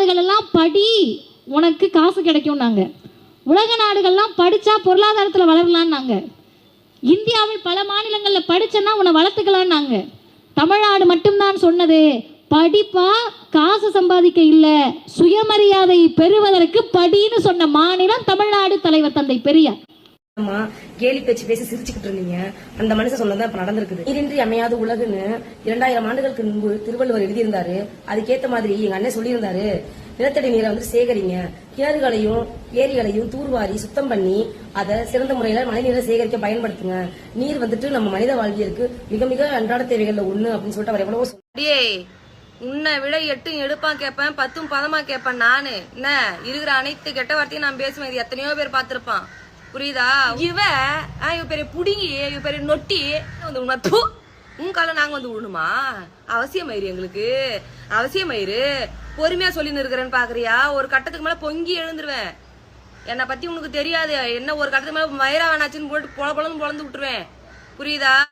நாடுகள் எல்லாம் படி உனக்கு காசு கிடைக்கும்னாங்க. உலக நாடுகள்லாம் படித்தா பொருளாதாரத்தில் வளரலான்னாங்க. இந்தியாவில் பல மாநிலங்களில் படித்தனா உன்னை வளர்த்துக்கலான்னாங்க. தமிழ்நாடு மட்டும்தான் சொன்னது படிப்பா காசு சம்பாதிக்க இல்லை, சுயமரியாதை பெறுவதற்கு படின்னு சொன்ன மாநிலம் தமிழ்நாடு. தலைவர் தந்தை பெரியார். கேலி பேச்சு பேசி சிரிச்சுக்கிட்டு இருந்தீங்க. அந்த மனுஷன் சொன்னதான் இப்ப நடந்திருக்குது. நீரின்றி அமையாது உலகுன்னு 2000 ஆண்டுகளுக்கு முன்பு திருவள்ளுவர் எழுதியிருந்தாரு. அதுக்கேத்த மாதிரி எங்க அண்ணன் சொல்லியிருந்தாரு, நிலத்தடி நீரை சேகரிங்க, கிணறுகளையும் ஏரிகளையும் தூர்வாரி சுத்தம் பண்ணி அதை சிறந்த முறையில மழைநீரை சேகரிக்க பயன்படுத்துங்க. நீர் நம்ம மனித வாழ்வியலுக்கு மிக மிக அன்றாட தேவைகள்ல ஒண்ணு அப்படின்னு சொல்லிட்டு அவர் எவ்வளவோ உன்னை விட 8 எடுப்பான் கேட்பேன், 10 பதமா கேட்பேன். நானு என்ன இருக்கிற அனைத்து கெட்ட வார்த்தையும் நான் பேசுவேன். இது எத்தனையோ பேர் பார்த்திருப்பான், புரியுதா? இவ பெரிய புடிங்கி, இவ பெரிய நொட்டி வந்து உன் கால நாங்க வந்து விடணுமா? அவசியமாயிரு, எங்களுக்கு அவசியமாயிரு. பொறுமையா சொல்லின்னு இருக்கிறேன்னு பாக்குறியா? ஒரு கட்டத்துக்கு மேல பொங்கி எழுந்துருவேன். என்னை பத்தி உனக்கு தெரியாது. என்ன ஒரு கட்டத்துக்கு மேல வயிறா வேணாச்சுன்னு போட்டு பொல பொலன்னு பொழந்து விட்டுருவேன், புரியுதா?